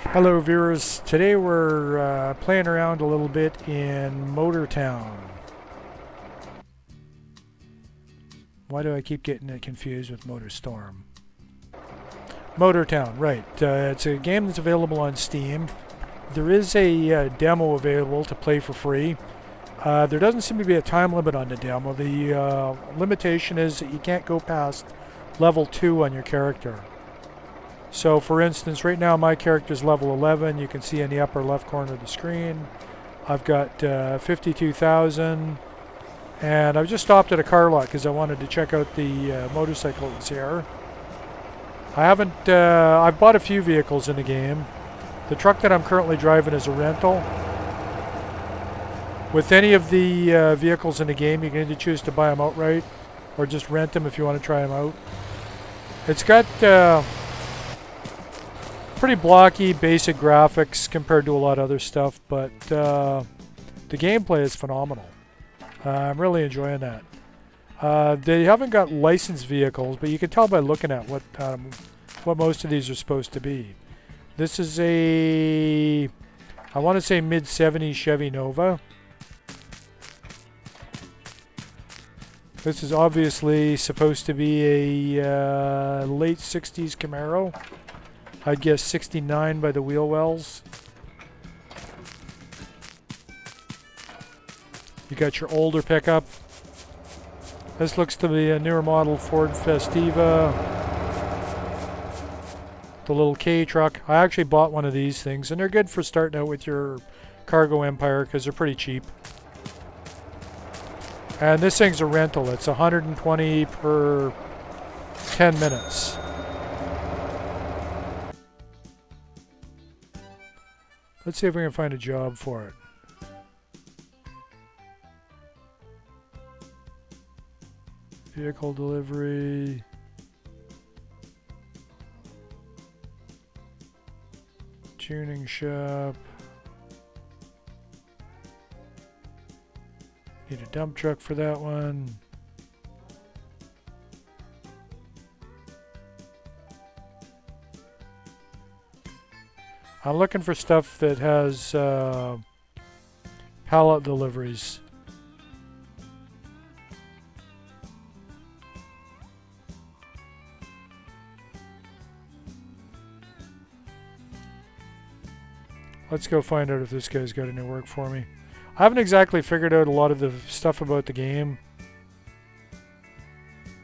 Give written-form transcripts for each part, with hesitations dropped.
Hello viewers, today we're playing around a little bit in Motortown. Why do I keep getting it confused with Motorstorm? Motortown, right. It's a game that's available on Steam. There is a demo available to play for free. There doesn't seem to be a time limit on the demo. The limitation is that you can't go past level 2 on your character. So for instance, right now my character is level 11. You can see in the upper left corner of the screen. I've got 52,000. And I've just stopped at a car lot because I wanted to check out the motorcycle that's here. I've bought a few vehicles in the game. The truck that I'm currently driving is a rental. With any of the vehicles in the game, you can either choose to buy them outright or just rent them if you want to try them out. It's got pretty blocky, basic graphics compared to a lot of other stuff, but the gameplay is phenomenal. I'm really enjoying that. They haven't got licensed vehicles, but you can tell by looking at what most of these are supposed to be. This is I want to say mid-70s Chevy Nova. This is obviously supposed to be a late 60s Camaro. I'd guess 69 by the wheel wells. You got your older pickup. This looks to be a newer model Ford Festiva. The little K truck. I actually bought one of these things, and they're good for starting out with your cargo empire because they're pretty cheap. And this thing's a rental. It's 120 per 10 minutes. Let's see if we can find a job for it. Vehicle delivery. Tuning shop. Need a dump truck for that one. I'm looking for stuff that has pallet deliveries. Let's go find out if this guy's got any work for me. I haven't exactly figured out a lot of the stuff about the game.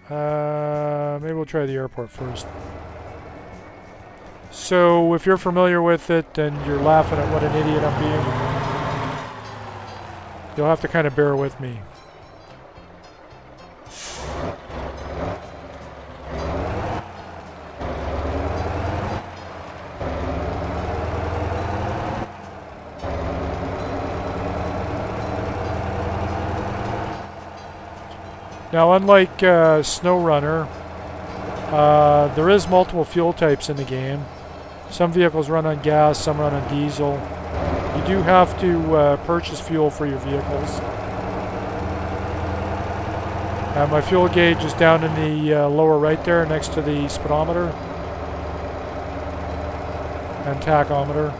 Maybe we'll try the airport first. So if you're familiar with it and you're laughing at what an idiot I'm being, you'll have to kind of bear with me. Now, unlike SnowRunner, there is multiple fuel types in the game. Some vehicles run on gas, some run on diesel. You do have to purchase fuel for your vehicles. My fuel gauge is down in the lower right there next to the speedometer and tachometer.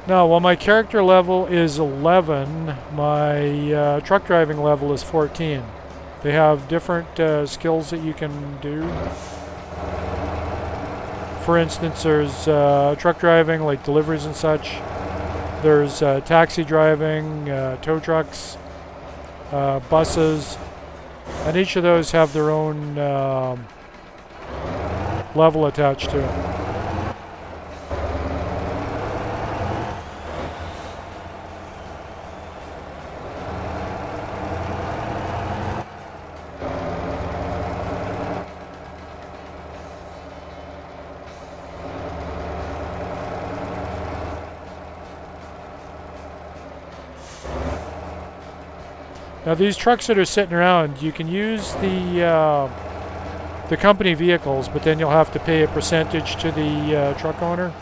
Now, while my character level is 11, my truck driving level is 14. They have different skills that you can do. For instance, there's truck driving, like deliveries and such. There's taxi driving, tow trucks, buses, and each of those have their own level attached to it. Now these trucks that are sitting around, you can use the company vehicles, but then you'll have to pay a percentage to the truck owner.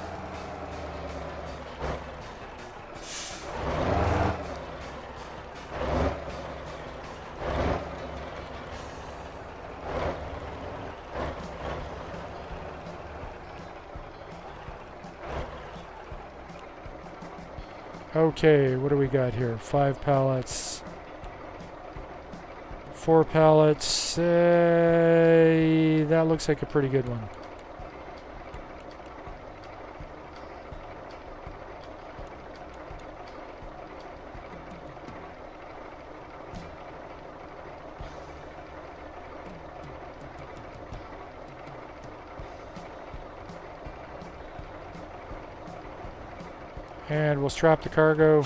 Okay, what do we got here? 5 pallets. 4 pallets. That looks like a pretty good one. And we'll strap the cargo.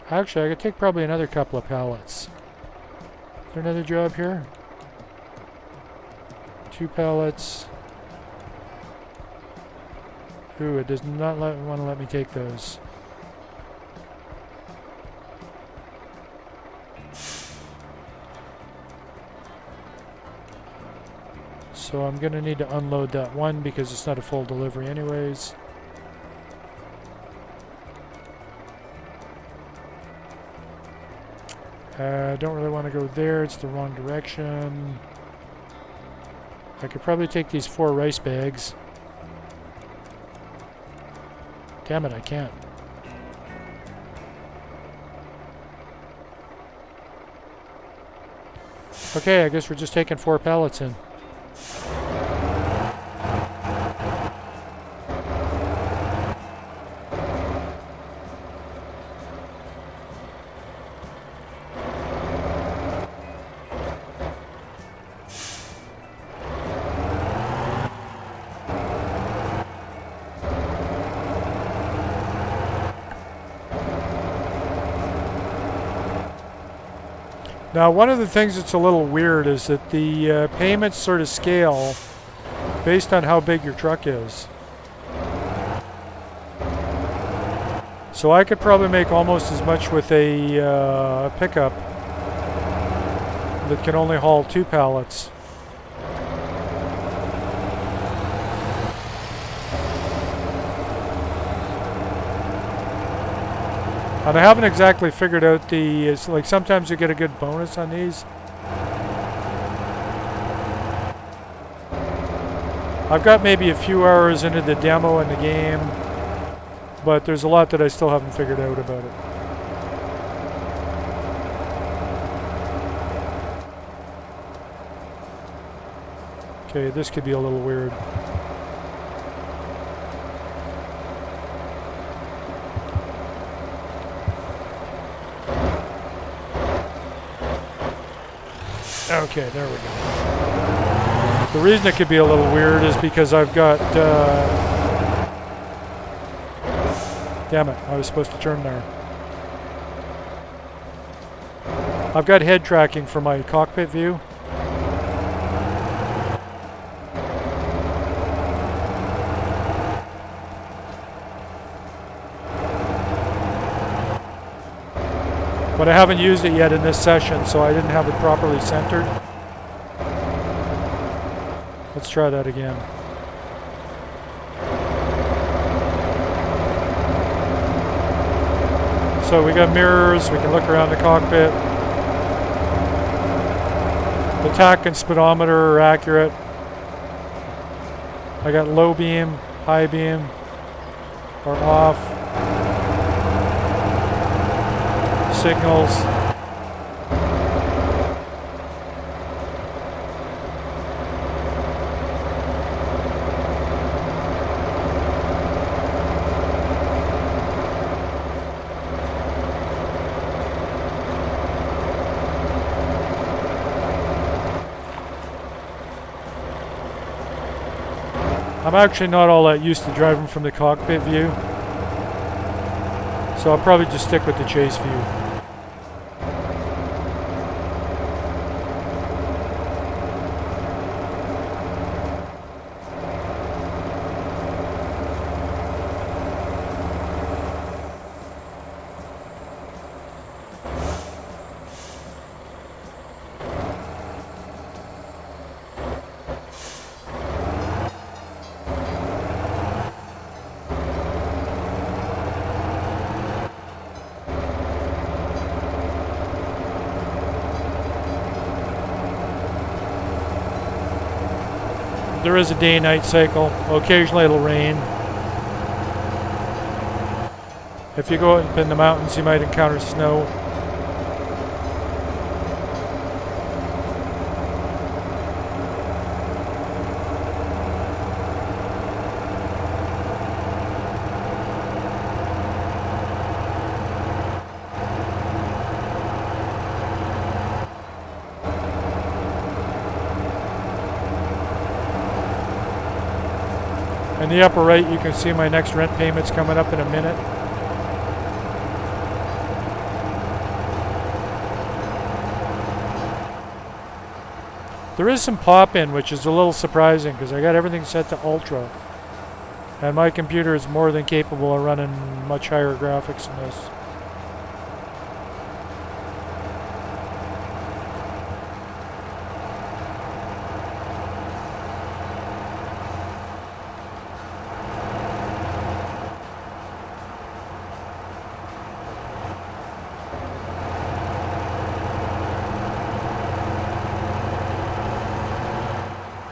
Actually, I could take probably another couple of pallets. Is there another job here? 2 pallets. Ooh, it does not want to let me take those. So I'm going to need to unload that one because it's not a full delivery anyways. I don't really want to go there, it's the wrong direction. I could probably take these 4 rice bags. Damn it, I can't. Okay, I guess we're just taking 4 pallets in. Now, one of the things that's a little weird is that the payments sort of scale based on how big your truck is. So I could probably make almost as much with a pickup that can only haul 2 pallets. And I haven't exactly figured out it's like sometimes you get a good bonus on these. I've got maybe a few hours into the demo in the game, but there's a lot that I still haven't figured out about it. Okay, this could be a little weird. Okay, there we go. The reason it could be a little weird is because I've got... damn it, I was supposed to turn there. I've got head tracking for my cockpit view. But I haven't used it yet in this session, so I didn't have it properly centered. Let's try that again. So we got mirrors, we can look around the cockpit. The tack and speedometer are accurate. I got low beam, high beam, or off. Signals. I'm actually not all that used to driving from the cockpit view, so I'll probably just stick with the chase view. there is a day-night cycle. Occasionally it'll rain. If you go up in the mountains, you might encounter snow. In the upper right, you can see my next rent payment's coming up in a minute. There is some pop-in, which is a little surprising because I got everything set to ultra. And my computer is more than capable of running much higher graphics than this.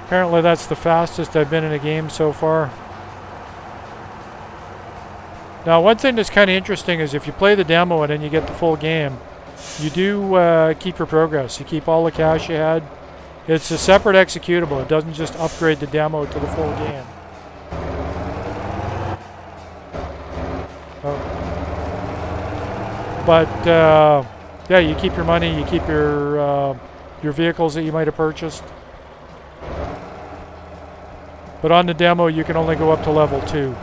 Apparently that's the fastest I've been in a game so far. Now one thing that's kind of interesting is if you play the demo and then you get the full game, you do keep your progress. You keep all the cash you had. It's a separate executable. It doesn't just upgrade the demo to the full game. But yeah, you keep your money, you keep your vehicles that you might have purchased. But on the demo, you can only go up to level 2.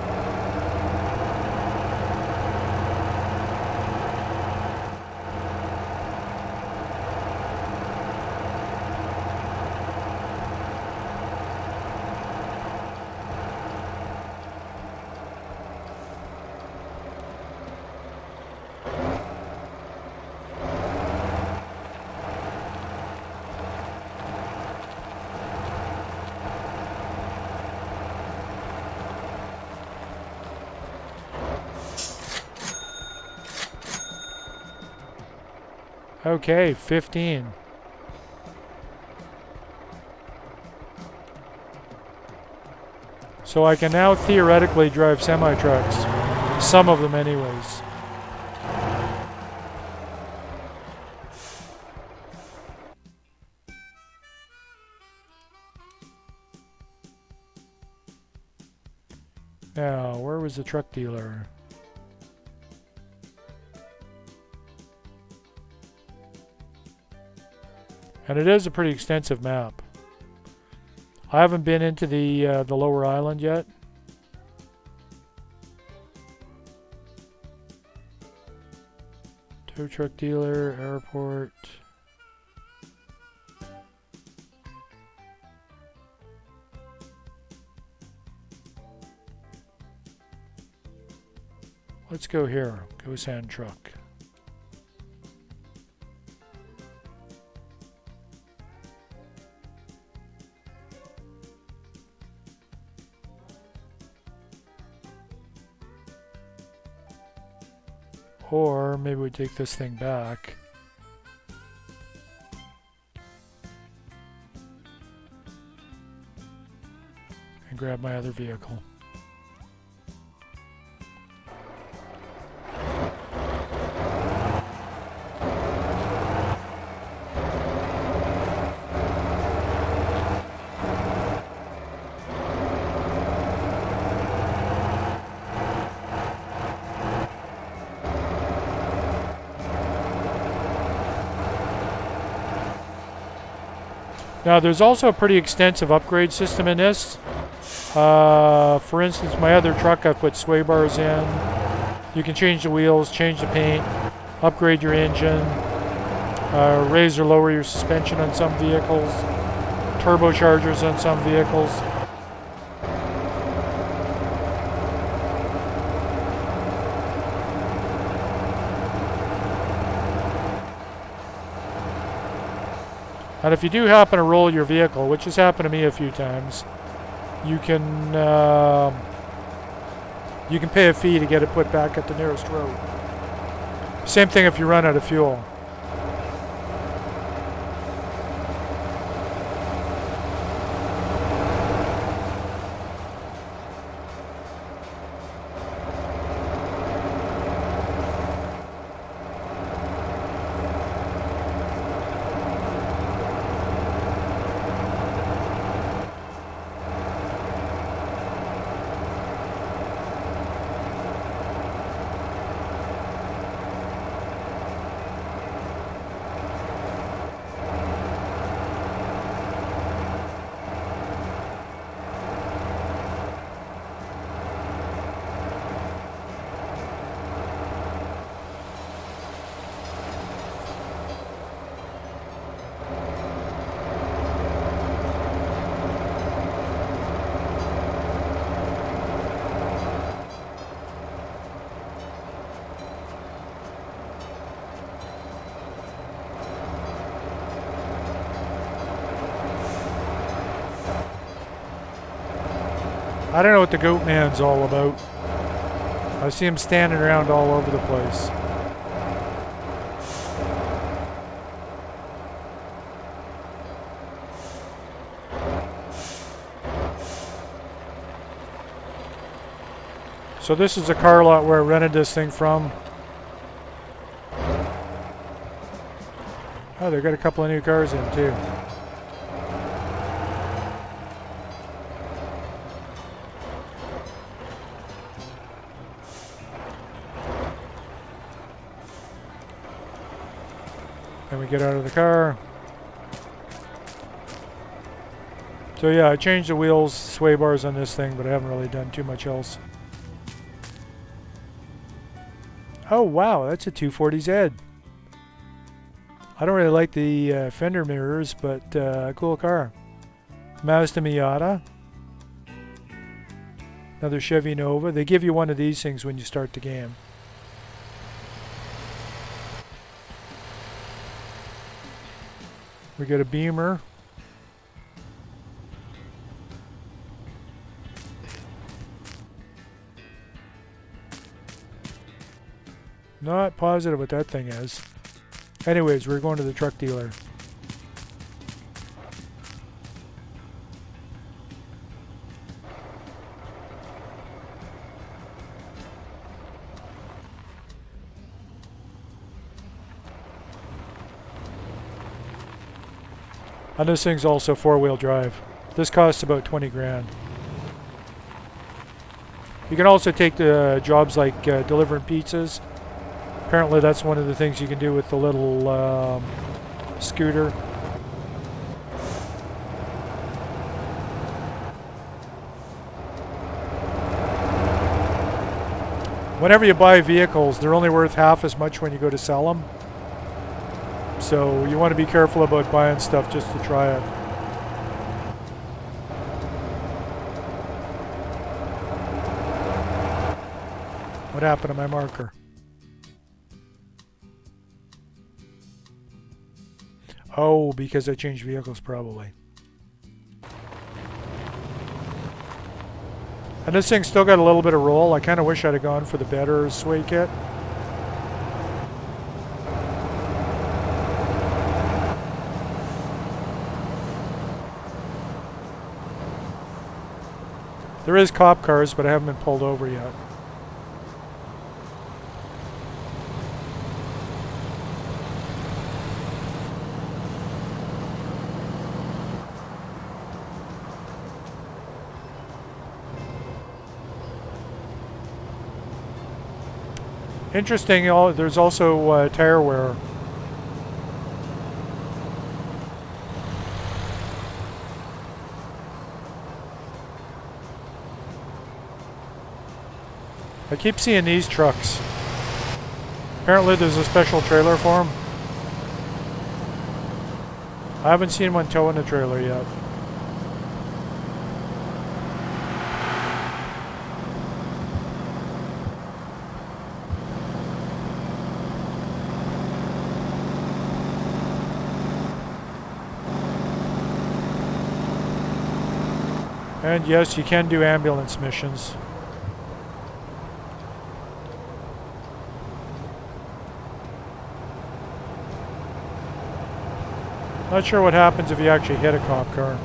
Okay, 15. So I can now theoretically drive semi-trucks. Some of them anyways. Now, where was the truck dealer? And it is a pretty extensive map. I haven't been into the lower island yet. Tow truck dealer, airport. Let's go here. Go sand truck. Or maybe we take this thing back. And grab my other vehicle. Now there's also a pretty extensive upgrade system in this. For instance, my other truck I put sway bars in. You can change the wheels, change the paint, upgrade your engine, raise or lower your suspension on some vehicles, turbochargers on some vehicles. And if you do happen to roll your vehicle, which has happened to me a few times, you can pay a fee to get it put back at the nearest road. Same thing if you run out of fuel. I don't know what the goat man's all about. I see him standing around all over the place. So this is a car lot where I rented this thing from. Oh, they've got a couple of new cars in too. Then we get out of the car. So yeah, I changed the wheels, sway bars on this thing, but I haven't really done too much else. Oh wow, that's a 240Z. I don't really like the fender mirrors, but cool car. Mazda Miata. Another Chevy Nova. They give you one of these things when you start the game. We got a Beamer. Not positive what that thing is. Anyways, we're going to the truck dealer. And this thing's also four-wheel drive. This costs about 20 grand. You can also take the jobs like delivering pizzas. Apparently that's one of the things you can do with the little scooter. Whenever you buy vehicles, they're only worth half as much when you go to sell them. So you want to be careful about buying stuff just to try it. What happened to my marker? Oh, because I changed vehicles probably. And this thing's still got a little bit of roll. I kind of wish I'd have gone for the better sway kit. There is cop cars, but I haven't been pulled over yet. Interesting, there's also tire wear. I keep seeing these trucks. Apparently there's a special trailer for them. I haven't seen one towing a trailer yet. And yes, you can do ambulance missions. Not sure what happens if you actually hit a cop car.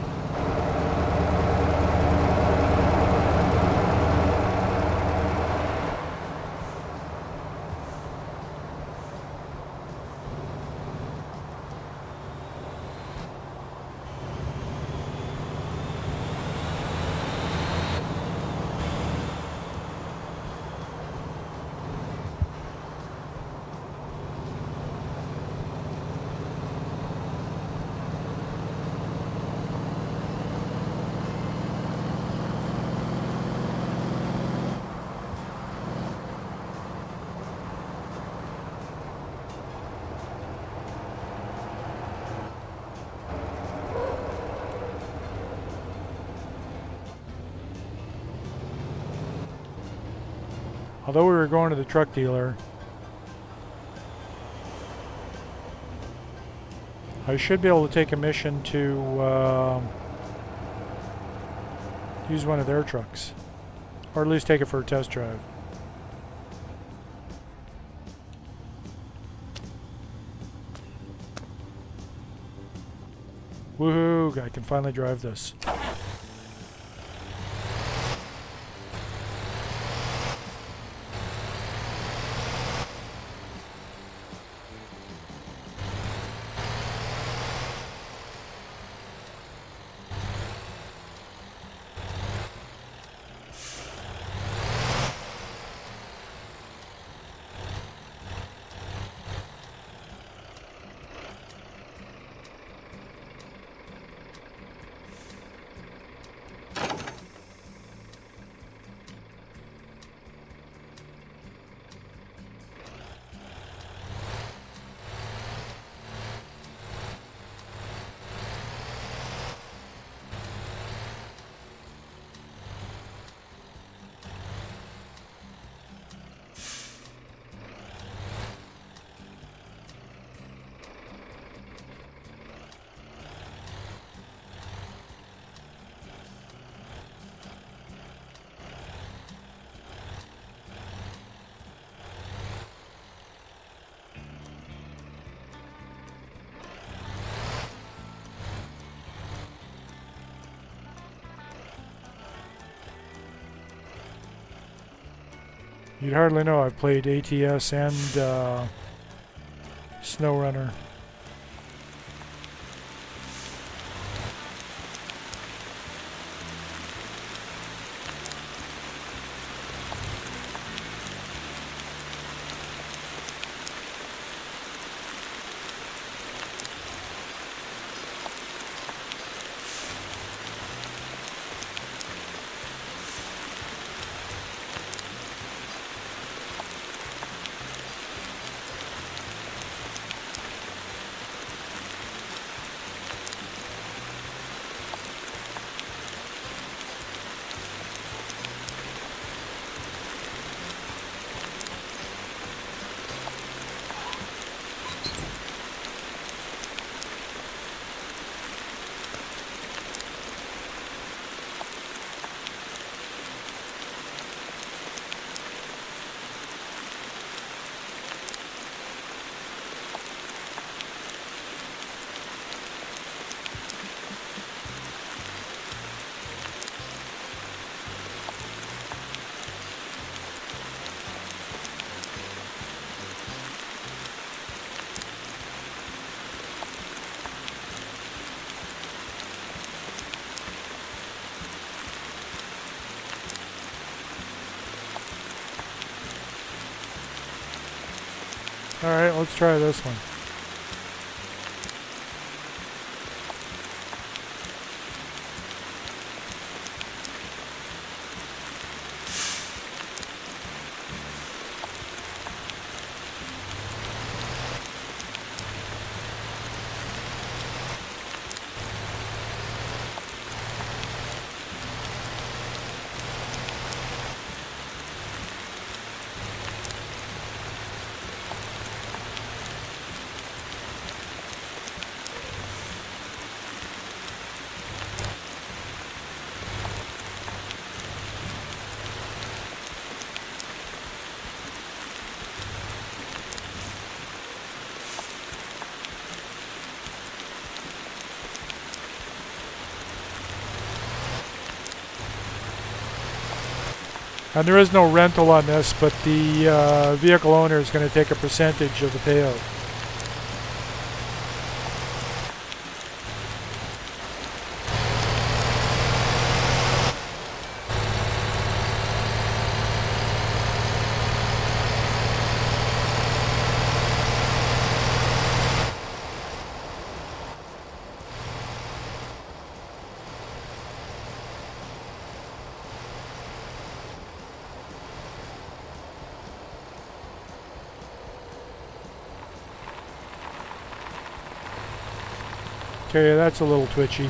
Although we were going to the truck dealer, I should be able to take a mission to use one of their trucks. Or at least take it for a test drive. Woohoo! I can finally drive this. You'd hardly know I've played ATS and SnowRunner. Alright, let's try this one. And there is no rental on this, but the vehicle owner is going to take a percentage of the payout. Okay, that's a little twitchy.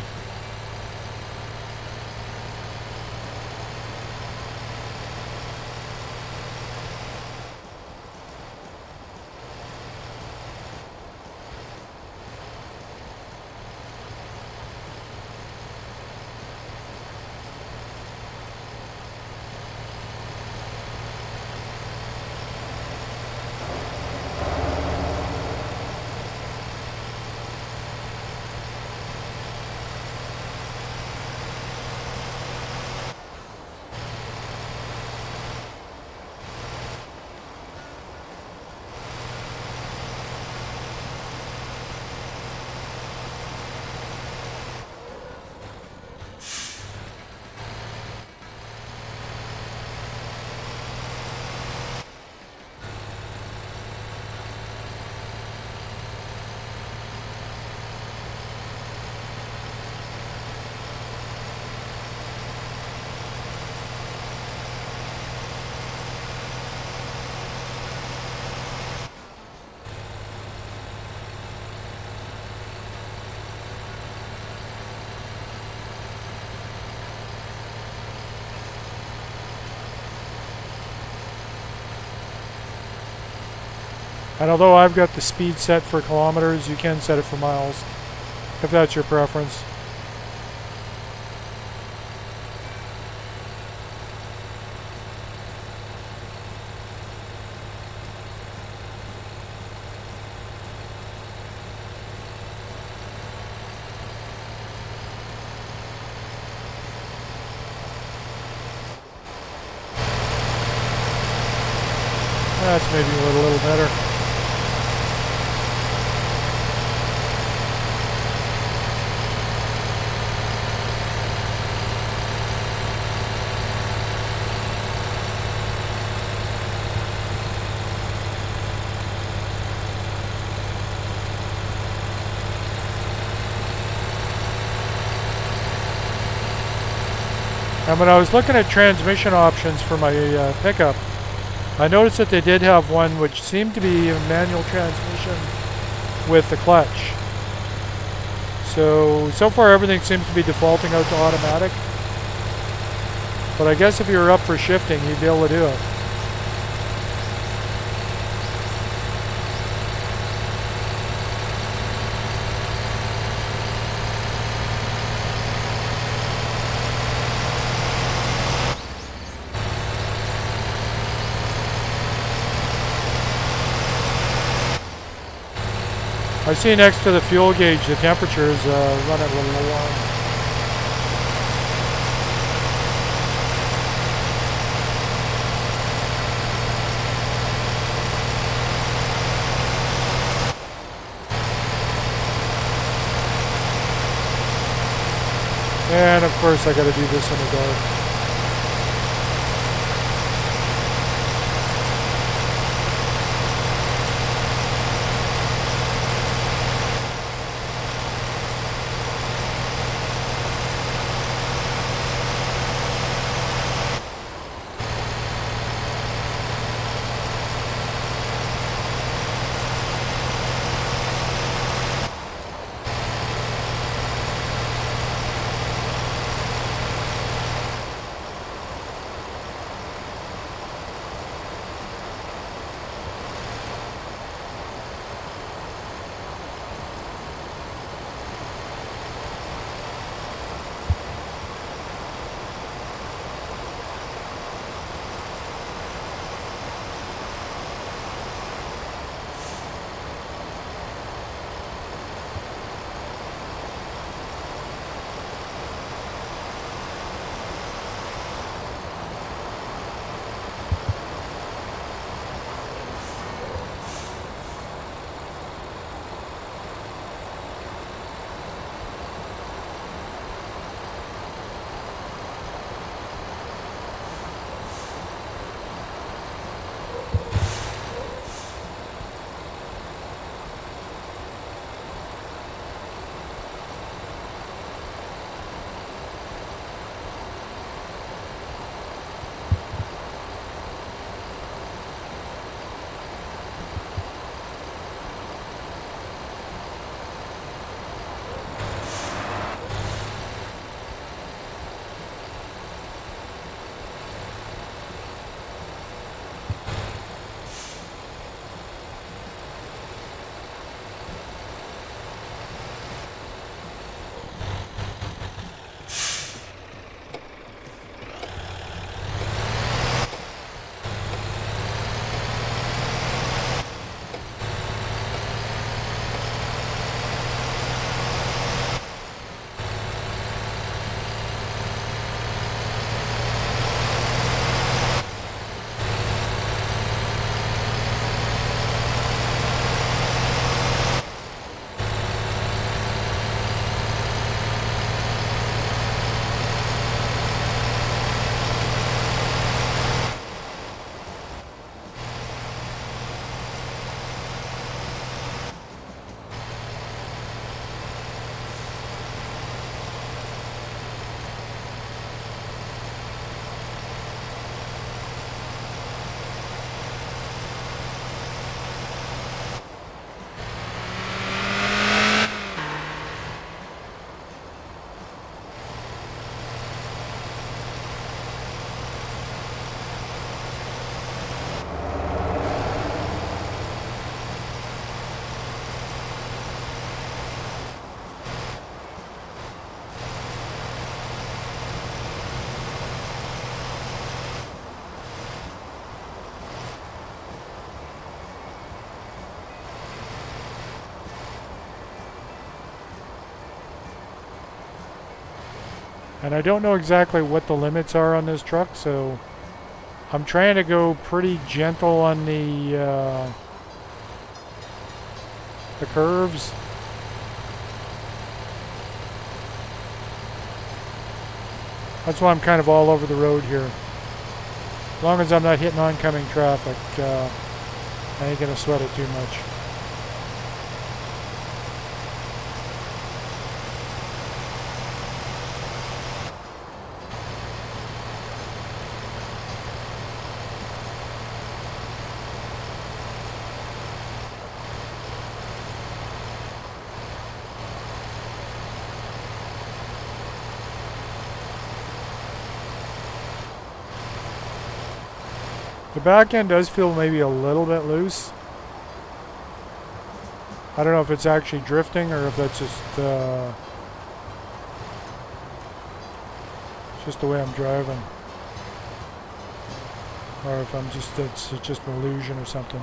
And although I've got the speed set for kilometers, you can set it for miles, if that's your preference. That's maybe a little better. And when I was looking at transmission options for my pickup, I noticed that they did have one which seemed to be a manual transmission with the clutch. So far everything seems to be defaulting out to automatic. But I guess if you were up for shifting, you'd be able to do it. I see next to the fuel gauge the temperature is running a little warm. And of course I gotta do this in the dark. And I don't know exactly what the limits are on this truck, so I'm trying to go pretty gentle on the curves. That's why I'm kind of all over the road here. As long as I'm not hitting oncoming traffic, I ain't gonna sweat it too much. The back end does feel maybe a little bit loose. I don't know if it's actually drifting or if that's just the way I'm driving. Or if it's just an illusion or something.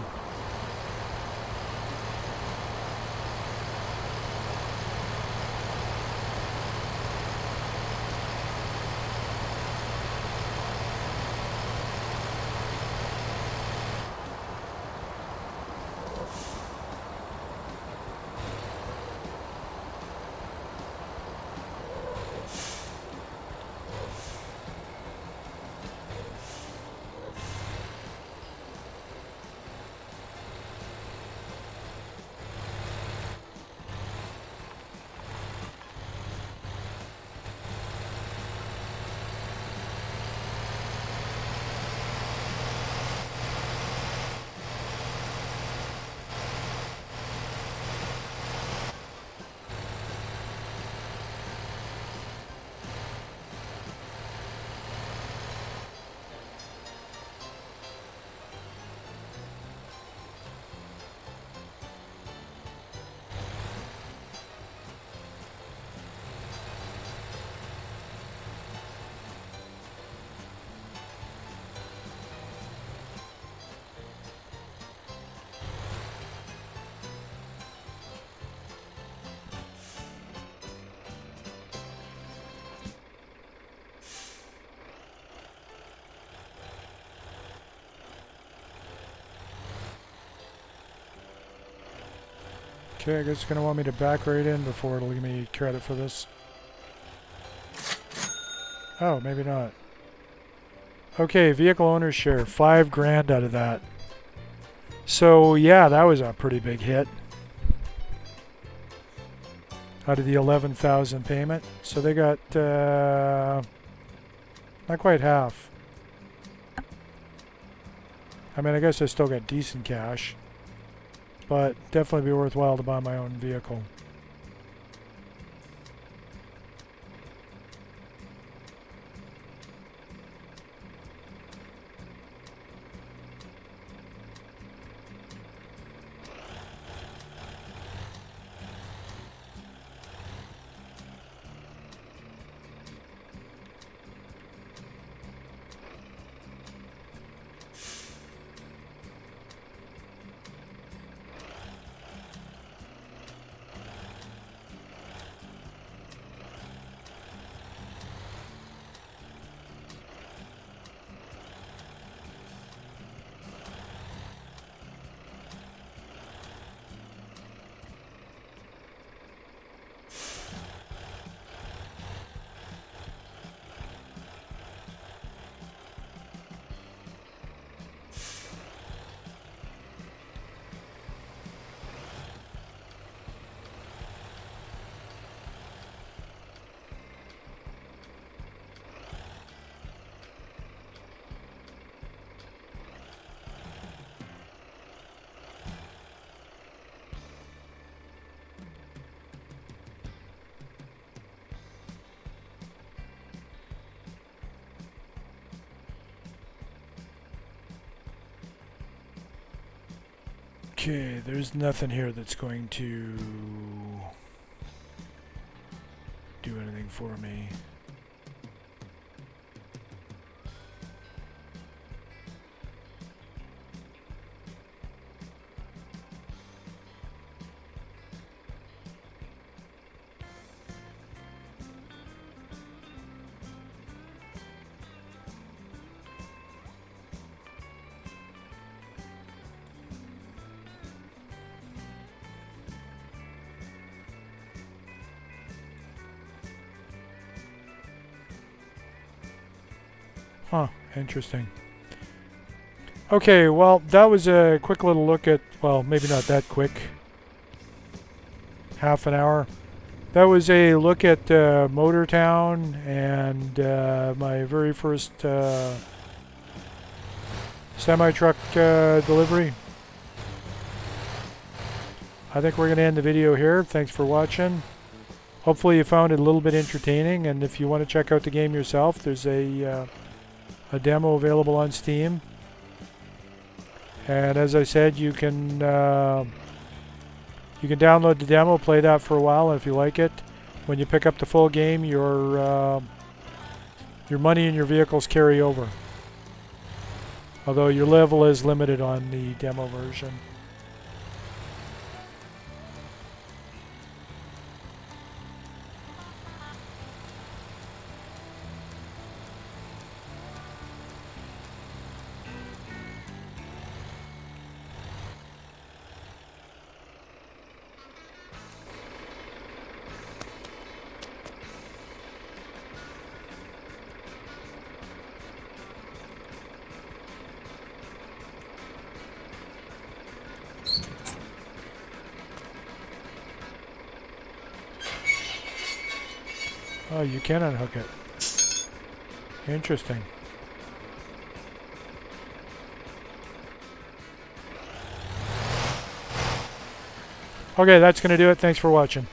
Okay, I guess it's going to want me to back right in before it'll give me credit for this. Oh, maybe not. Okay, vehicle owner's share, 5 grand out of that. So yeah, that was a pretty big hit. Out of the 11,000 payment. So they got not quite half. I mean, I guess I still got decent cash. But definitely be worthwhile to buy my own vehicle. Okay, there's nothing here that's going to do anything for me. Huh, interesting. Okay, well, that was a quick little look at, well, maybe not that quick. Half an hour. That was a look at Motortown and my very first semi-truck delivery. I think we're going to end the video here. Thanks for watching. Hopefully you found it a little bit entertaining, and if you want to check out the game yourself, there's a demo available on Steam. And as I said, you can download the demo, play that for a while, and if you like it, when you pick up the full game, your money and your vehicles carry over. Although your level is limited on the demo version. Oh, you can unhook it. Interesting. Okay, that's going to do it. Thanks for watching.